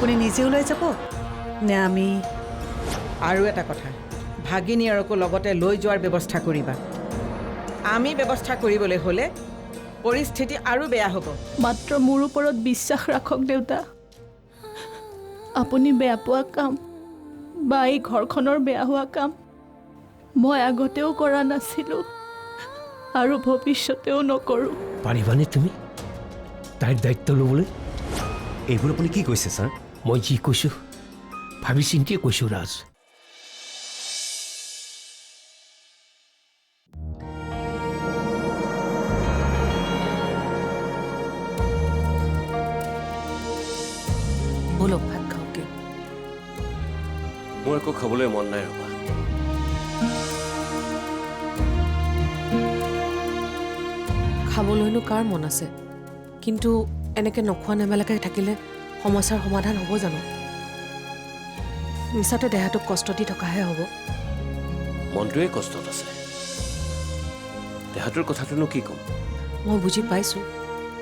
আপুনি নিজে ওলাই যাব নে আমি? আৰু এটা কথা, ভাগিনীয়াৰকো লগতে লৈ যোৱাৰ ব্যৱস্থা কৰিবা। আমি ব্যৱস্থা কৰিবলৈ হ'লে পৰিস্থিতি আৰু বেয়া হ'ব। মাত্ৰ মোৰ ওপৰত বিশ্বাস ৰাখক দেউতা। আপুনি বেয়া পোৱা কাম বা এই ঘৰখনৰ বেয়া হোৱা কাম মই আগতেও কৰা নাছিলোঁ আৰু ভৱিষ্যতেও নকৰোঁ। পাৰিবানে তুমি তাইৰ দায়িত্ব ল'বলৈ? এইবোৰ আপুনি কি কৈছে ছাৰ? মই যি কৈছোঁ ভাবি চিন্তিয়ে কৈছোঁ ৰাজ। বলক ভাত খাওঁগে। মোৰ একো খাবলৈ মন নাই ৰবা। খাবলৈনো কাৰ মন আছে, কিন্তু এনেকৈ নোখোৱা নেমেলাকৈ থাকিলে সমস্যাৰ সমাধান হ'ব জানো? মিছাতে দেহাটোক কষ্ট দি থকাহে হ'ব। মনটোৱে কষ্টত আছে, দেহাটোৰ কথাটোনো কি ক'ম? মই বুজি পাইছোঁ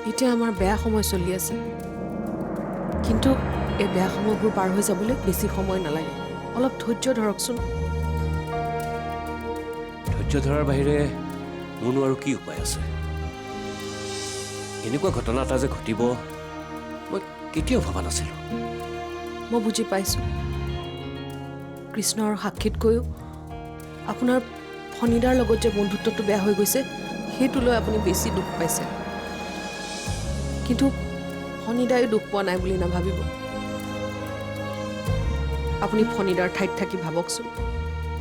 এতিয়া আমাৰ বেয়া সময় চলি আছে, কিন্তু এই বেয়া সময়বোৰ পাৰ হৈ যাবলৈ বেছি সময় নালাগে। অলপ ধৈৰ্য ধৰকচোন। ধৈৰ্য ধৰাৰ বাহিৰে মোৰনো আৰু কি উপায় আছে? এনেকুৱা ঘটনা এটা যে ঘটিব মই কেতিয়াও ভবা নাছিলোঁ। মই বুজি পাইছোঁ কৃষ্ণৰ সাক্ষীতকৈও আপোনাৰ ফণীদাৰ লগত যে বন্ধুত্বটো বেয়া হৈ গৈছে সেইটো লৈ আপুনি বেছি দুখ পাইছে, কিন্তু ফণীদায়ো দুখ পোৱা নাই বুলি নাভাবিব। আপুনি ফণীদাৰ ঠাইত থাকি ভাবকচোন,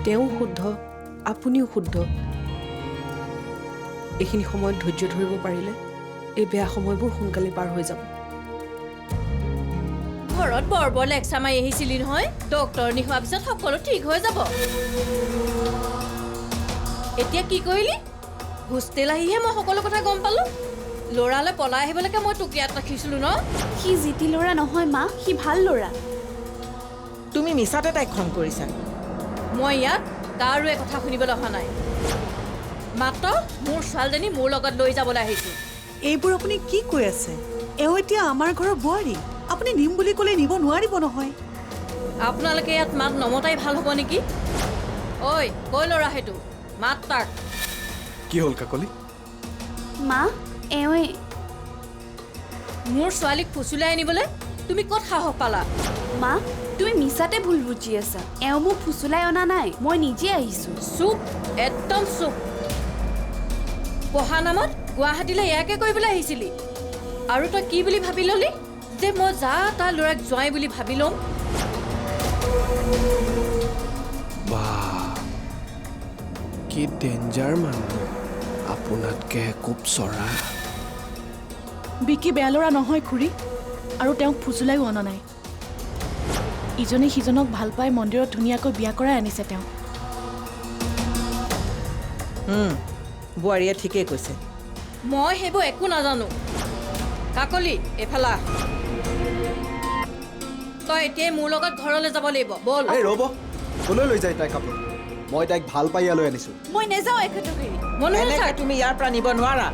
তেওঁ শুদ্ধ আপুনিও শুদ্ধ। এইখিনি সময়ত ধৈৰ্য ধৰিব পাৰিলে এই বেয়া সময়বোৰ সোনকালে পাৰ হৈ যাব। ঘৰত বৰ বৰ লেকচা মাৰি আহিছিলি নহয়, ডক্টৰ নি হোৱাৰ পিছত সকলো ঠিক হৈ যাব। এতিয়া কি কৰিলি? হোষ্টেল আহিহে মই সকলো কথা গম পালো। ল'ৰালৈ পলাই আহিবলৈকে মই তোক ইয়াত ৰাখিছিলো ন? সি জিতি ল'ৰা নহয় মা, সি ভাল ল'ৰা। তুমি মিছাতে তাইক খং কৰিছা। মই ইয়াত কাৰোৱে কথা শুনিবলৈ অহা নাই, মাত্ৰ মোৰ ছোৱালীজনী মোৰ লগত লৈ যাবলৈ আহিছোঁ। এইবোৰ আপুনি কি কৈ আছে? এওঁ এতিয়া আমাৰ ঘৰৰ বোৱাৰী, আপুনি নিম বুলি ক'লে নিব নোৱাৰিব নহয়। আপোনালোকে ইয়াত মাত নমতাই ভাল হ'ব নেকি? ঐ কৈ ল'ৰা সেইটো মাত তাক। কি হ'ল কাকলি? মা এওঁৱে মোৰ ছোৱালীক ফুচুলাই আনিবলৈ তুমি ক'ত সাহস পালা? মা তুমি মিছাতে ভুল বুজি আছা। এওঁ মোক ফুচুলাই অনা নাই, মই নিজে আহিছোঁ। চুপ, একদম চুপ। পঢ়া নামত গুৱাহাটীলৈ ইয়াকে কৰিবলৈ আহিছিলি, আৰু তই কি বুলি ভাবি ল'লি যে মই যা তাৰ ল'ৰাক জোঁৱাই বুলি ভাবি ল'ম? বাহ, কি ডেঞ্জাৰ মানুহ আপোনাতকৈ খুব চৰা। বিকি বেয়া ল'ৰা নহয় খুৰী, আৰু তেওঁক ফুচুলাইও অনা নাই। ইজনে সিজনক ভাল পাই মন্দিৰত ধুনীয়াকৈ বিয়া কৰাই আনিছে তেওঁ। বোৱাৰীয়ে ঠিকেই কৈছে। মই সেইবোৰ একো নাজানো। কাকলি এইফালা, তই এতিয়াই মোৰ লগত ঘৰলৈ যাব লাগিব, বল। এই ৰ'ব, ক'লৈ লৈ যায় তাই কাপোৰ? মই তাইক ভাল পাই ইয়ালৈ আনিছোঁ। মই নেযাওঁ এখেতকে। এনেকৈ তুমি ইয়াৰ পৰা নিব নোৱাৰা।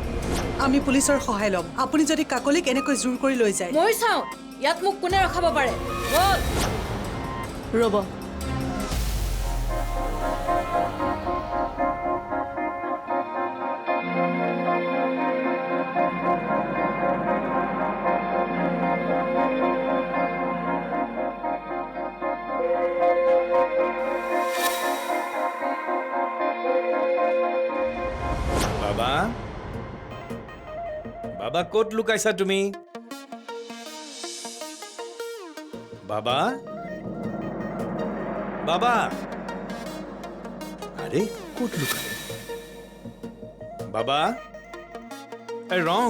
আমি পুলিচৰ সহায় ল'ম। আপুনি যদি কাকলিক এনেকৈ জোৰ কৰি লৈ যায়। মই চাওঁ ইয়াত মোক কোনে ৰখাব পাৰে, বল। ৰ'ব, বাবা, বাবা ক'ত লুকাইছা তুমি? বাবা, বাবা, আৰে ক'ত লুকালে? বাবা, এই ৰং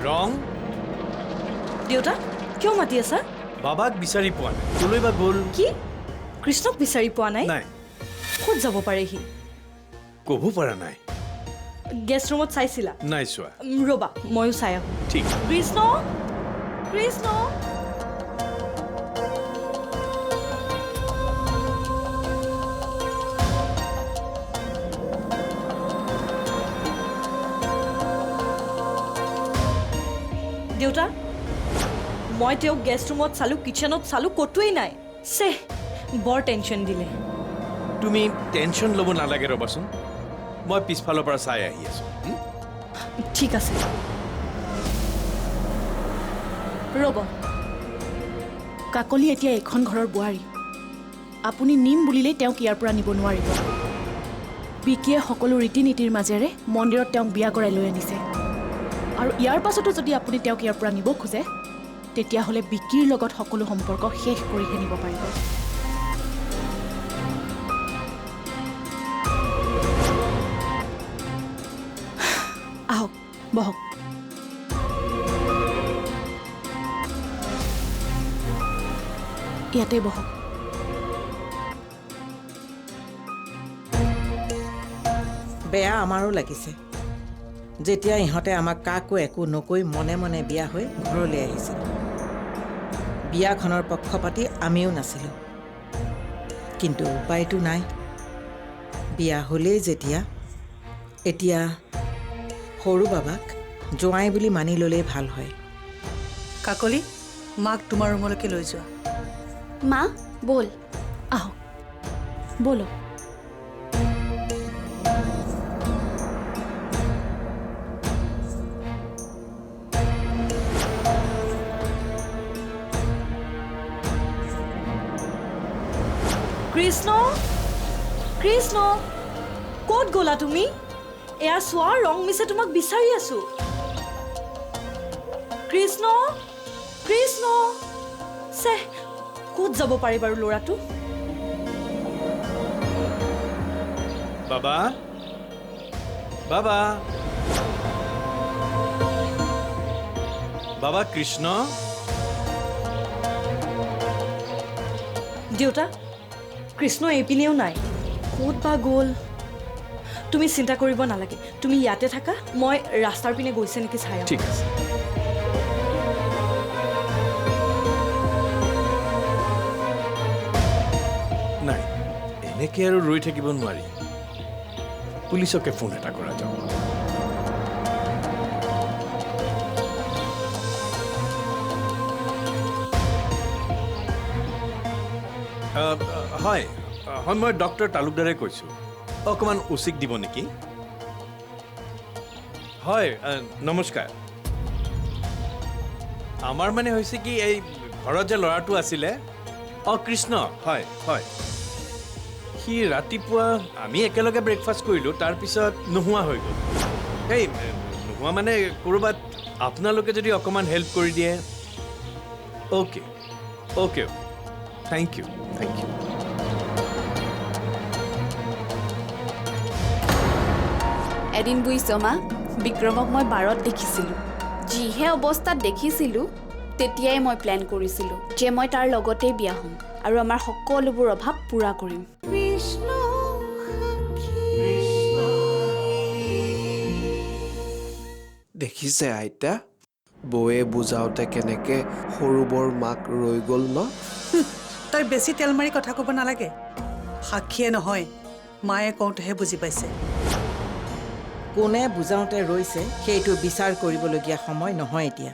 ৰং। দেউতা কিয় মাতি আছা? বাবাক বিচাৰি পোৱা নাই, ক'লৈ বা গ'ল? কি কৃষ্ণক বিচাৰি পোৱা নাই? নাই, ক'ত যাব পাৰে সি? ক'ব পৰা নাই। গেষ্ট ৰুমত চাইছিলা? নাই চোৱা। ৰ'বা ময়ো চাই আহোঁ। ঠিক। কৃষ্ণ, কৃষ্ণ। দেউতা মই তেওঁক গেষ্ট ৰুমত চালোঁ, কিচেনত চালোঁ, ক'তোৱেই নাই। বৰ টেনশ্যন দিলে। তুমি টেনশ্যন ল'ব নালাগে ৰ'বাচোন, মই পিছফালৰ পৰা চাই আহি আছোঁ। ঠিক আছে। ৰ'ব, কাকলি এতিয়া এইখন ঘৰৰ বোৱাৰী। আপুনি নিম বুলিলেই তেওঁক ইয়াৰ পৰা নিব নোৱাৰিব। বিকিয়ে সকলো ৰীতি নীতিৰ মাজেৰে মন্দিৰত তেওঁক বিয়া কৰাই লৈ আনিছে, আৰু ইয়াৰ পাছতো যদি আপুনি তেওঁক ইয়াৰ পৰা নিব খোজে, তেতিয়াহ'লে বিকিৰ লগত সকলো সম্পৰ্ক শেষ কৰিহে নিব পাৰিব। আহক, বহক। ইয়াতে বহক। বেয়া আমাৰো লাগিছে, যেতিয়া ইহঁতে আমাক কাকো একো নকৈ মনে মনে বিয়া হৈ ঘৰলৈ আহিছিল। বিয়াখনৰ পক্ষপাতি আমিও নাছিলোঁ, কিন্তু উপায়তো নাই। বিয়া হ'লেই যেতিয়া, এতিয়া সৰু বাবাক জোঁৱাই বুলি মানি ল'লেই ভাল হয়। কাকলি, মাক তোমাৰ ৰুমলৈকে লৈ যোৱা। মা ব'ল। আহক, ব'লক। কৃষ্ণ, কৃষ্ণ, ক'ত গ'লা তুমি? এয়া চোৱা, ৰং মিছে তোমাক বিচাৰি আছো। কৃষ্ণ, কৃষ্ণ, ক'ত যাব পাৰি বাৰু ল'ৰাটো? বাবা, বাবা, বাবা কৃষ্ণ। দেউতা, কৃষ্ণ এইপিনেও নাই, ক'ত বা গ'ল? তুমি চিন্তা কৰিব নালাগে, তুমি ইয়াতে থাকা, মই ৰাস্তাৰ পিনে গৈছে নেকি চাই আহোঁ। ঠিক আছে। নাই, এনেকে আৰু ৰৈ থাকিব নোৱাৰি, পুলিচকে ফোন এটা কৰা যাওক। হয় হয়, মই ডক্টৰ তালুকদাৰে কৈছোঁ। অকণমান উচিত দিব নেকি? হয়, নমস্কাৰ। আমাৰ মানে হৈছে কি, এই ঘৰত যে ল'ৰাটো আছিলে, কৃষ্ণ, হয় হয়, সি ৰাতিপুৱা আমি একেলগে ব্ৰেকফাষ্ট কৰিলোঁ, তাৰপিছত নোহোৱা হৈ গ'ল। এই নোহোৱা মানে ক'ৰবাত আপোনালোকে যদি অকণমান হেল্প কৰি দিয়ে। Okay okay, thank you thank you. এদিন বুজিছ মা, বিক্ৰমক মই বাৰত দেখিছিলোঁ। যিহে অৱস্থাত দেখিছিলোঁ, তেতিয়াই মই প্লেন কৰিছিলোঁ যে মই তাৰ লগতেই বিয়া হ'ম আৰু আমাৰ সকলোবোৰ অভাৱ পূৰা কৰিম। দেখিছে আইতা, বৌয়ে বুজাওতে কেনেকে সৰু বৰ মাক ৰৈ গ'ল ন? তই বেছি তেল মাৰি কথা ক'ব নালাগে। সাক্ষীয়ে নহয়, মায়ে কওঁতেহে বুজি পাইছে। কোনে বুজাওঁতে ৰৈছে সেইটো বিচাৰ কৰিবলগীয়া সময় নহয় এতিয়া।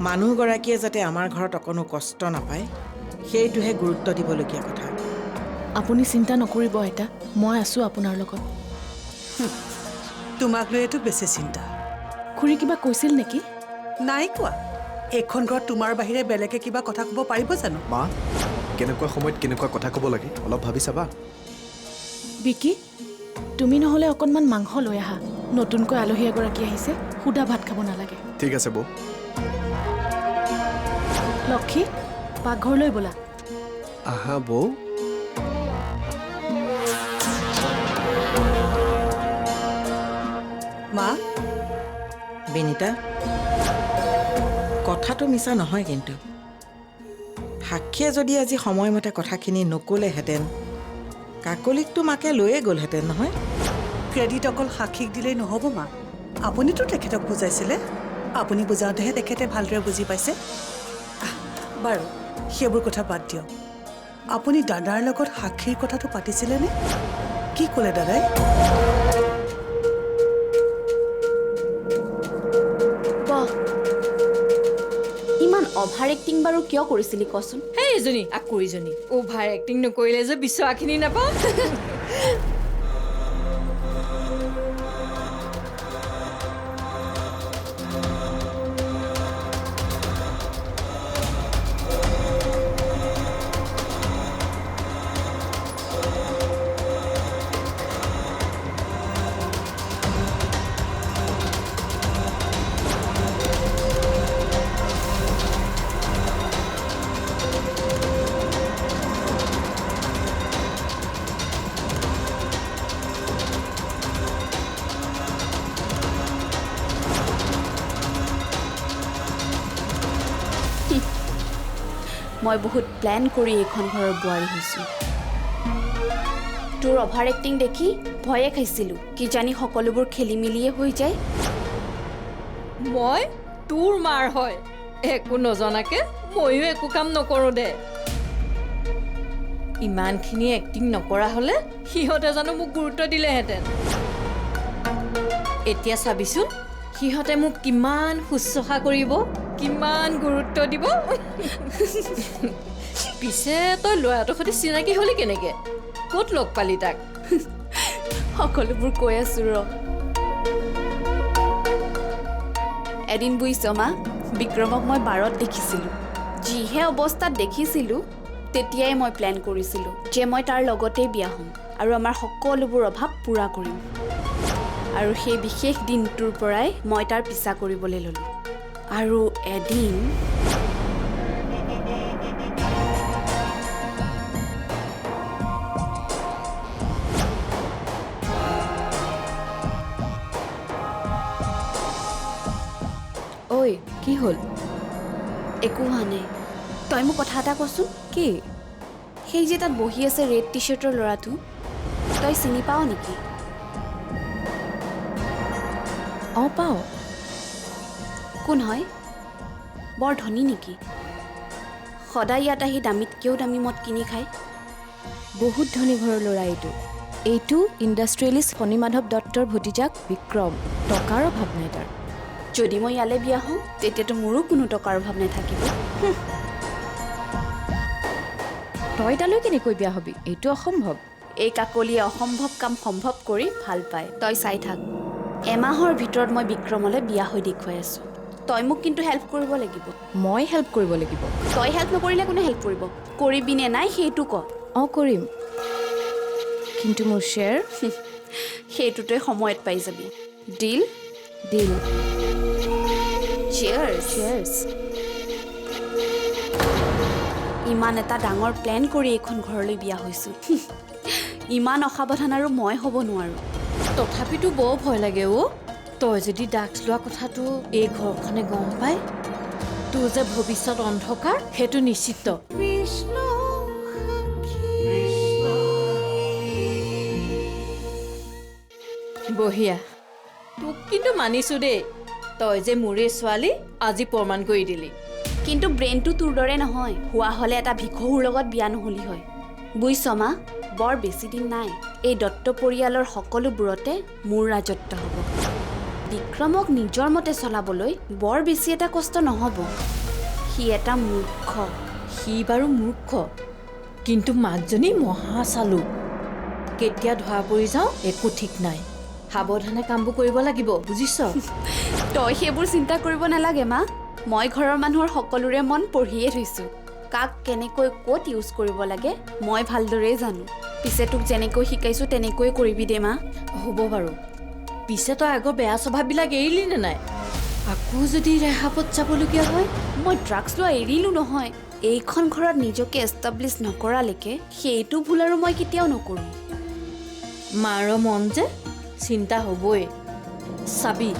মানুহগৰাকীয়ে যাতে আমাৰ ঘৰত অকণো কষ্ট নাপায়, সেইটোহে গুৰুত্ব দিবলগীয়া কথা। আপুনি চিন্তা নকৰিব আইতা, মই আছোঁ আপোনাৰ লগত। তোমাক লৈয়েতো বেছি চিন্তা। খুৰী কিবা কৈছিল নেকি? নাই কোৱা। এইখন ঘৰত তোমাৰ বাহিৰে বেলেগে কিবা কথা ক'ব পাৰিব জানো? মা, কেনেকুৱা সময়ত কেনেকুৱা কথা ক'ব লাগে অলপ ভাবি চাবা। বিকি, তুমি নহ'লে অকণমান মাংস লৈ আহা। নতুনকৈ আলহী এগৰাকী আহিছে, সুদা ভাত খাব নালাগে। ঠিক আছে বৌ। লক্ষী, পাকঘৰলৈ ব'লা। আহা বৌ। মা, বিনীতা, কথাটো মিছা নহয় কিন্তু। সাক্ষীয়ে যদি আজি সময়মতে কথাখিনি নক'লেহেঁতেন, কাকলিকতো মাকে লৈয়ে গ'লহেঁতেন নহয়। ক্ৰেডিট অকল সাক্ষীক দিলেই নহ'ব মা। আপুনিতো তেখেতক বুজাইছিলে, আপুনি বুজাওঁতেহে তেখেতে ভালদৰে বুজি পাইছে। বাৰু সেইবোৰ কথা বাদ দিয়ক। আপুনি দাদাৰ লগত সাক্ষীৰ কথাটো পাতিছিলেনে? কি ক'লে দাদাই? ইমান অভাৰ এক্টিং বাৰু কিয় কৰিছিলি কচোন? সেই এজনী আকৌ ইজনী অভাৰ এক্টিং নকৰিলে যে বিচৰাখিনি নাপাওঁ। মই বহুত প্লেন কৰি এইখন ঘৰৰ বোৱাৰী হৈছোঁ। তোৰ অভাৰ এক্টিং দেখি ভয়ে খাইছিলোঁ, কিজানি সকলোবোৰ খেলি মেলিয়ে হৈ যায়। মই তোৰ মাৰ হয়, একো নজনাকে ময়ো একো কাম নকৰোঁ দে। ইমানখিনি এক্টিং নকৰা হ'লে সিহঁতে জানো মোক গুৰুত্ব দিলেহেঁতেন। এতিয়া চাবিচোন সিহঁতে মোক কিমান শুশ্ৰূষা কৰিব, কিমান গুৰুত্ব দিব। পিছে তই ল'ৰাটোৰ সৈতে চিনাকি হ'লি কেনেকৈ? ক'ত লগ পালি তাক? সকলোবোৰ কৈ আছোঁ ৰ। এদিন বুজিছ মা, বিক্ৰমক মই বাৰত দেখিছিলোঁ। যিহে অৱস্থাত দেখিছিলোঁ তেতিয়াই মই প্লেন কৰিছিলোঁ যে মই তাৰ লগতেই বিয়া হ'ম আৰু আমাৰ সকলোবোৰ অভাৱ পূৰা কৰিম। আৰু সেই বিশেষ দিনটোৰ পৰাই মই তাৰ পিছা কৰিবলৈ ল'লোঁ। আৰু এদিন ঐ কি হ'ল? একো হোৱা নাই। তই মোক কথা এটা কচোন। কি? সেই যে তাত বহি আছে ৰেড টি শ্বাৰ্টৰ ল'ৰাটো, তই চিনি পাৱ নেকি? অঁ পাওঁ। কোন হয়? বৰ ধনী নেকি? সদায় ইয়াত আহি দামীতকৈও দামী মদ কিনি খায়। বহুত ধনী ঘৰৰ ল'ৰা এইটো ইণ্ডাষ্ট্ৰিয়েলিষ্ট ফণীমাধৱ দত্তৰ ভতিজাক বিক্ৰম। টকাৰ অভাৱ নাই তাৰ। যদি মই ইয়ালৈ বিয়া হওঁ তেতিয়াতো মোৰো কোনো টকাৰ অভাৱ নাথাকিব। তই তালৈ কেনেকৈ বিয়া হবি? এইটো অসম্ভৱ। এই কাকলিয়ে অসম্ভৱ কাম সম্ভৱ কৰি ভাল পায়। তই চাই থাক, এমাহৰ ভিতৰত মই বিক্ৰমলৈ বিয়া হৈ দেখুৱাই আছোঁ। তই মোক কিন্তু হেল্প কৰিব লাগিব। মই হেল্প কৰিব লাগিব? তই হেল্প নকৰিলে কোনে হেল্প কৰিব? কৰিবি নে নাই সেইটো ক। অঁ কৰিম, কিন্তু মোৰ শ্বেয়াৰ? সেইটো তই সময়ত পাই যাবি। ডিল? ডিল। চিয়াৰ্ছ। চিয়াৰ্ছ। ইমান এটা ডাঙৰ প্লেন কৰি এইখন ঘৰলৈ বিয়া হৈছোঁ। ইমান অসাৱধান আৰু মই হ'ব নোৱাৰোঁ। তথাপিতো বৰ ভয় লাগে অ'। তই যদি ড্ৰাগছ লোৱা কথাটো এই ঘৰখনে গম পায়, তোৰ যে ভৱিষ্যত অন্ধকাৰ সেইটো নিশ্চিত। বঢ়িয়া, তোক কিন্তু মানিছো দেই। তই যে মোৰে ছোৱালী আজি প্ৰমাণ কৰি দিলি। কিন্তু ব্ৰেইনটো তোৰ দৰে নহয়। হোৱা হ'লে এটা ভিক্ষুৰ লগত বিয়া নহ'লি হয়। বুজিছ মা, বৰ বেছি দিন নাই এই দত্ত পৰিয়ালৰ সকলোবোৰতে মোৰ ৰাজত্ব হ'ব। বিক্ৰমক নিজৰ মতে চলাবলৈ বৰ বেছি এটা কষ্ট নহ'ব। সি এটা মূৰ্খ। সি বাৰু মূৰ্খ, কিন্তু মাকজনী মহা চালু। কেতিয়া ধৰা পৰি যাওঁ একো ঠিক নাই। সাৱধানে কামবোৰ কৰিব লাগিব, বুজিছ? তই সেইবোৰ চিন্তা কৰিব নালাগে মা। মই ঘৰৰ মানুহৰ সকলোৰে মন পঢ়িয়ে থৈছোঁ। কাক কেনেকৈ ক'ত ইউজ কৰিব লাগে মই ভালদৰেই জানো। পিছে তোক যেনেকৈ শিকাইছোঁ তেনেকৈয়ে কৰিবি দে মা। হ'ব বাৰু। পিছে তই আগৰ বেয়া স্বভাৱবিলাক এৰিলি নে নাই? আকৌ যদি ৰেহাপত যাবলগীয়া হয়? মই ড্ৰাগছ লোৱা এৰিলোঁ নহয়। এইখন ঘৰত নিজকে এষ্টাব্লিছ নকৰালৈকে সেইটো ভুল আৰু মই কেতিয়াও নকৰোঁ। মাৰ মন যে চিন্তা হ'বই। চাবি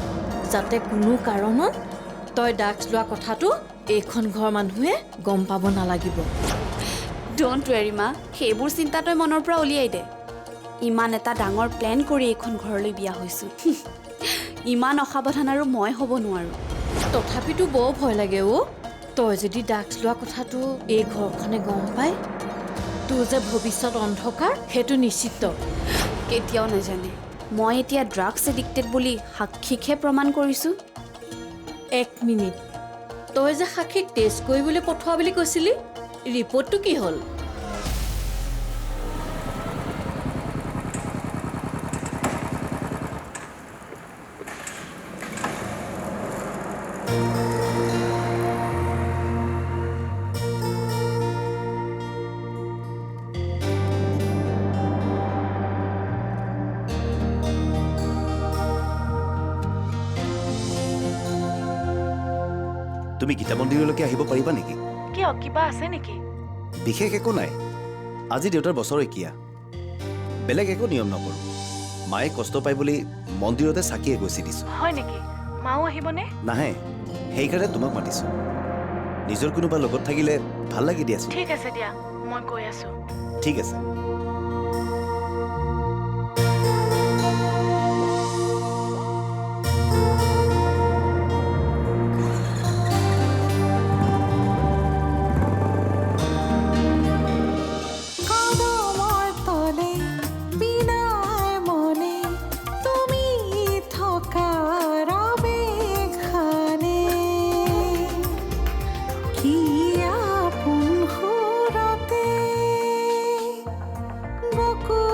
যাতে কোনো কাৰণত তই ড্ৰাগছ লোৱা কথাটো এইখন ঘৰৰ মানুহে গম পাব নালাগিব। ডোণ্ট ৱেৰি মা, সেইবোৰ চিন্তা তই মনৰ পৰা উলিয়াই দে। ইমান এটা ডাঙৰ প্লেন কৰি এইখন ঘৰলৈ বিয়া হৈছোঁ। ইমান অসাৱধান আৰু মই হ'ব নোৱাৰোঁ। তথাপিতো বৰ ভয় লাগে অ'। তই যদি ড্ৰাগছ লোৱা কথাটো এই ঘৰখনে গম পায়, তোৰ যে ভৱিষ্যত অন্ধকাৰ সেইটো নিশ্চিত। কেতিয়াও নাজানে মই এতিয়া ড্ৰাগছ এডিক্টেড বুলি সাক্ষীকহে প্ৰমাণ কৰিছোঁ। 1 মিনিট, তই যে সাক্ষীক টেষ্ট কৰিবলৈ পঠোৱা বুলি কৈছিলি ৰিপৰ্টটো কি হ'ল? তুমি গীতা মন্দিৰলৈকে আহিব পাৰিবা নেকি? কিয় কিবা আছে নেকি? বিশেষ একো নাই। আজি দেউতাৰ বছৰ একিয়া। বেলেগ একো নিয়ম নকৰোঁ। মায়ে কষ্ট পায় বুলি মন্দিৰতে চাকি এগছি দিছোঁ। হয় নেকি? মাও আহিবনে? নাহে, সেইকাৰণে তোমাক মাতিছোঁ। নিজৰ কোনোবা লগত থাকিলে ভাল লাগি দিয়াচোন। ঠিক আছে দিয়া, মই গৈ আছোঁ। ঠিক আছে। বকুল